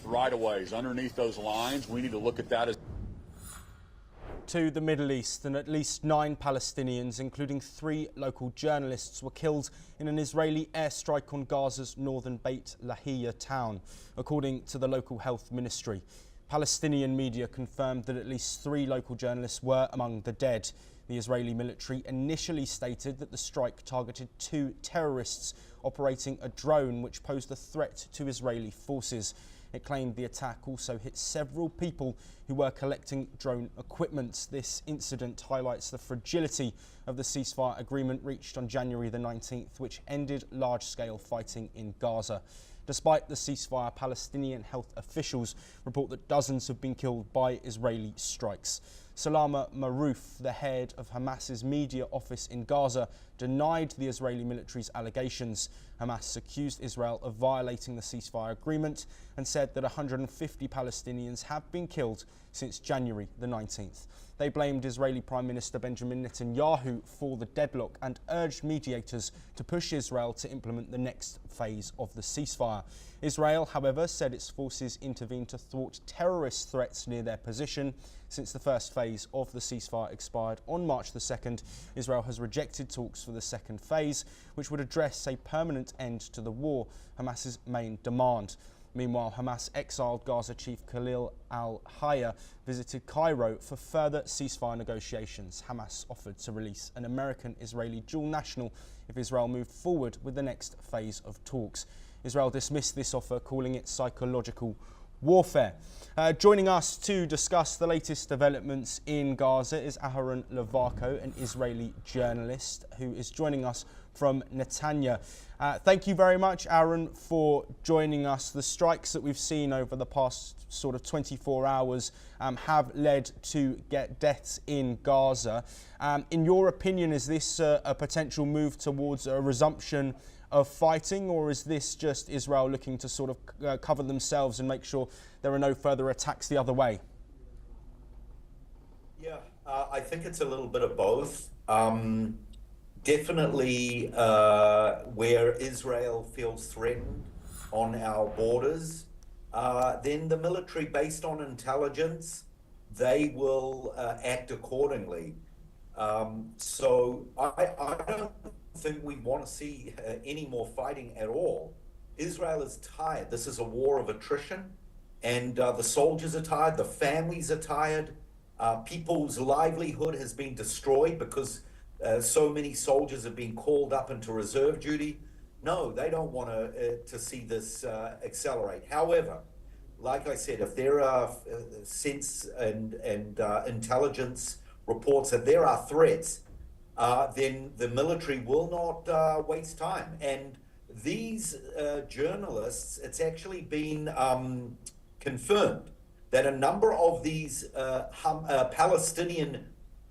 right-of-ways underneath those lines. We need to look at that as... To the Middle East, and at least 9 Palestinians, including 3 local journalists, were killed in an Israeli airstrike on Gaza's northern Beit Lahiya town, according to the local health ministry. Palestinian media confirmed that at least 3 local journalists were among the dead. The Israeli military initially stated that the strike targeted 2 terrorists operating a drone which posed a threat to Israeli forces. It claimed the attack also hit several people who were collecting drone equipment. This incident highlights the fragility of the ceasefire agreement reached on January the 19th, which ended large-scale fighting in Gaza. Despite the ceasefire, Palestinian health officials report that dozens have been killed by Israeli strikes. Salama Marouf, the head of Hamas's media office in Gaza, denied the Israeli military's allegations. Hamas accused Israel of violating the ceasefire agreement and said that 150 Palestinians have been killed since January the 19th. They blamed Israeli Prime Minister Benjamin Netanyahu for the deadlock and urged mediators to push Israel to implement the next phase of the ceasefire. Israel, however, said its forces intervened to thwart terrorist threats near their position. Since the first phase of the ceasefire expired on March the 2nd, Israel has rejected talks for the second phase, which would address a permanent end to the war, Hamas's main demand. Meanwhile, Hamas exiled Gaza chief Khalil al-Hayya visited Cairo for further ceasefire negotiations. Hamas offered to release an American-Israeli dual national if Israel moved forward with the next phase of talks. Israel dismissed this offer, calling it psychological warfare. Joining us to discuss the latest developments in Gaza is Aharon Levarko, an Israeli journalist who is joining us from Netanya. Thank you very much, Aaron, for joining us. The strikes that we've seen over the past sort of 24 hours have led to deaths in Gaza. In your opinion, is this a potential move towards a resumption of fighting, or is this just Israel looking to sort of cover themselves and make sure there are no further attacks the other way? Yeah, I think it's a little bit of both. Definitely where Israel feels threatened on our borders, then the military, based on intelligence, they will act accordingly. So I don't think we want to see any more fighting at all. Israel is tired. This is a war of attrition, and the soldiers are tired, the families are tired, people's livelihood has been destroyed because so many soldiers have been called up into reserve duty. No, they don't want to see this accelerate. However, like I said, if there are sense and intelligence reports that there are threats, then the military will not waste time. And these journalists, it's actually been confirmed that a number of these Palestinian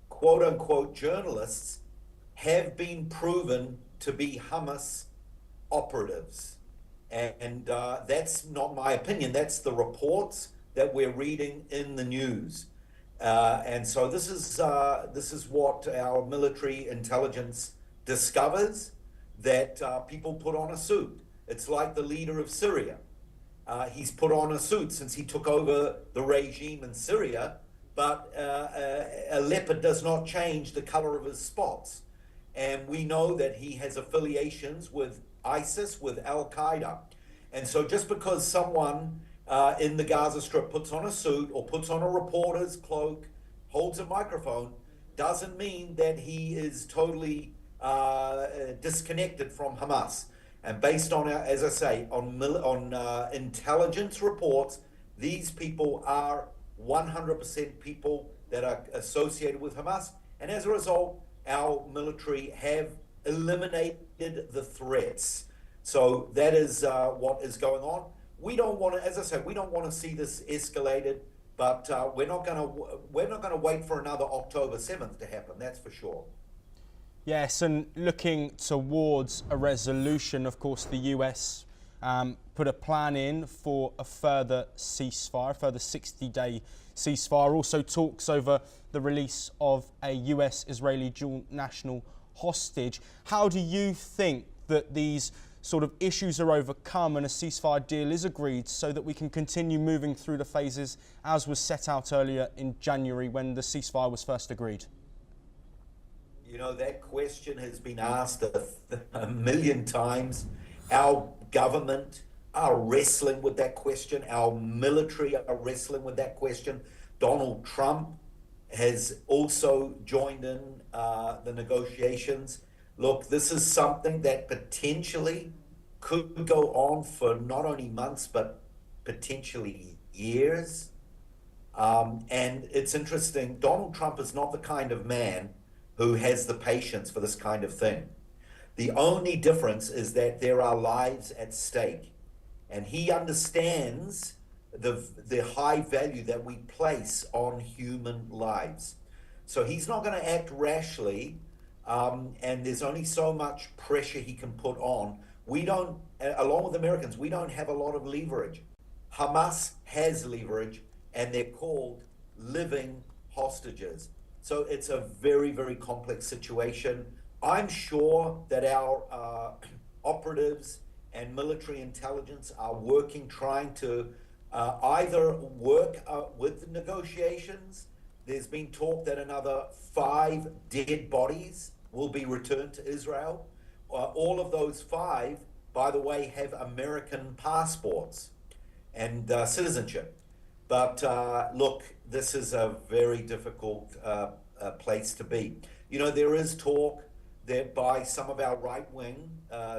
quote-unquote journalists have been proven to be Hamas operatives. And that's not my opinion, that's the reports that we're reading in the news. And so this is what our military intelligence discovers, that people put on a suit. It's like the leader of Syria. He's put on a suit since he took over the regime in Syria, but a leopard does not change the color of his spots. And we know that he has affiliations with ISIS, with Al-Qaeda. And so just because someone in the Gaza Strip puts on a suit or puts on a reporter's cloak, holds a microphone, doesn't mean that he is totally disconnected from Hamas. And based on, as I say, on intelligence reports, these people are 100% people that are associated with Hamas. And as a result, our military have eliminated the threats. So that is what is going on. We don't want to, as I said, we don't want to see this escalated, but we're not going to wait for another October 7th to happen. That's for sure. Yes, and looking towards a resolution, of course, the US put a plan in for a further ceasefire, a further 60-day ceasefire. Also talks over the release of a US-Israeli dual national hostage. How do you think that these sort of issues are overcome and a ceasefire deal is agreed so that we can continue moving through the phases as was set out earlier in January when the ceasefire was first agreed? You know, that question has been asked a million times. Our government are wrestling with that question. Our military are wrestling with that question. Donald Trump has also joined in the negotiations. Look, this is something that potentially could go on for not only months, but potentially years. And it's interesting, Donald Trump is not the kind of man who has the patience for this kind of thing. The only difference is that there are lives at stake. And he understands the high value that we place on human lives. So he's not going to act rashly, and there's only so much pressure he can put on. We don't, along with Americans, we don't have a lot of leverage. Hamas has leverage, and they're called living hostages. So it's a very, very complex situation. I'm sure that our operatives and military intelligence are working, trying to either work with the negotiations. There's been talk that another 5 dead bodies will be returned to Israel. All of those 5, by the way, have American passports and citizenship. But look, this is a very difficult place to be. You know, there is talk that by some of our right-wing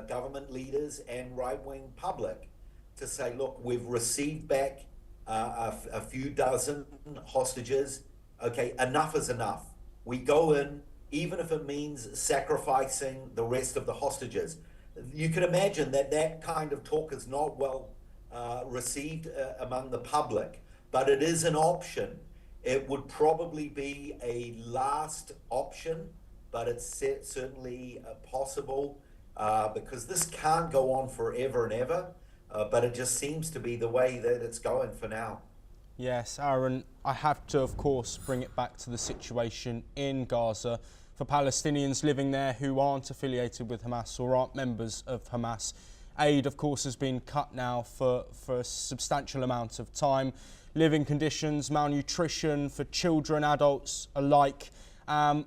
government leaders and right-wing public to say, look, we've received back a few dozen hostages. Okay, enough is enough. We go in, even if it means sacrificing the rest of the hostages. You can imagine that that kind of talk is not well received among the public, but it is an option. It would probably be a last option, but it's certainly possible because this can't go on forever and ever, but it just seems to be the way that it's going for now. Yes, Aaron, I have to, of course, bring it back to the situation in Gaza. For Palestinians living there who aren't affiliated with Hamas or aren't members of Hamas, aid, of course, has been cut now for a substantial amount of time. Living conditions, malnutrition for children, adults alike.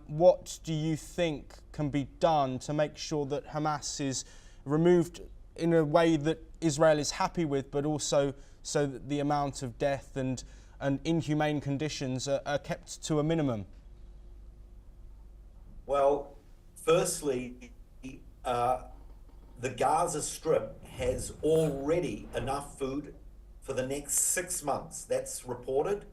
What do you think can be done to make sure that Hamas is removed in a way that Israel is happy with, but also so that the amount of death and inhumane conditions are kept to a minimum? Well, firstly, the Gaza Strip has already enough food for the next 6 months. That's reported.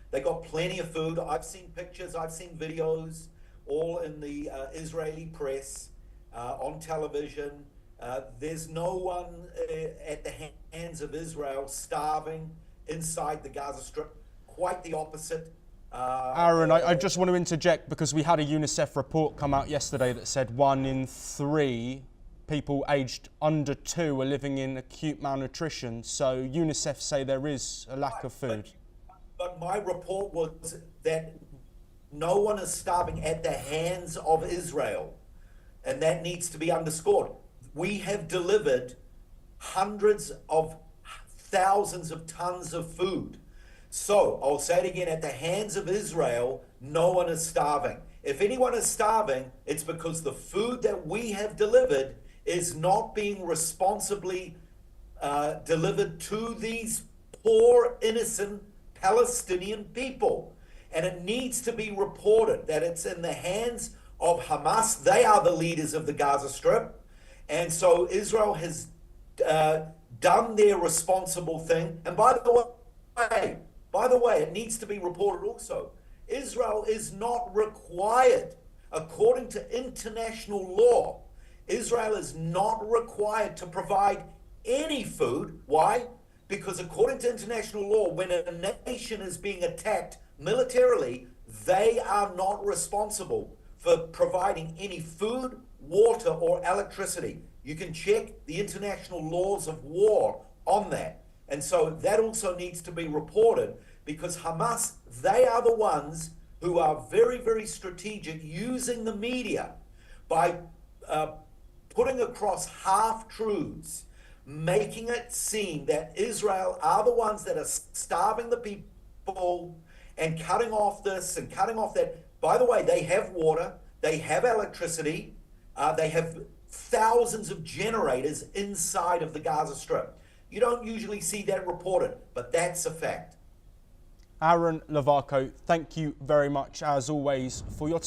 They got plenty of food. I've seen pictures, I've seen videos, all in the Israeli press, on television. There's no one at the hands of Israel starving inside the Gaza Strip. Quite the opposite. Aaron, I just want to interject because we had a UNICEF report come out yesterday that said 1 in 3 people aged under 2 are living in acute malnutrition. So UNICEF say there is a lack of food. But my report was that no one is starving at the hands of Israel. And that needs to be underscored. We have delivered hundreds of thousands of tons of food. So I'll say it again, at the hands of Israel, no one is starving. If anyone is starving, it's because the food that we have delivered is not being responsibly delivered to these poor, innocent Palestinian people. And it needs to be reported that it's in the hands of Hamas. They are the leaders of the Gaza Strip. And so Israel has done their responsible thing. And by the way, it needs to be reported also. Israel is not required, according to international law, Israel is not required to provide any food. Why? Because according to international law, when a nation is being attacked militarily, they are not responsible for providing any food, water, or electricity. You can check the international laws of war on that. And so that also needs to be reported because Hamas, they are the ones who are very, very strategic using the media by putting across half-truths, making it seem that Israel are the ones that are starving the people and cutting off this and cutting off that. By the way, they have water, they have electricity, they have thousands of generators inside of the Gaza Strip. You don't usually see that reported, but that's a fact. Aaron Lovaco, thank you very much, as always, for your time.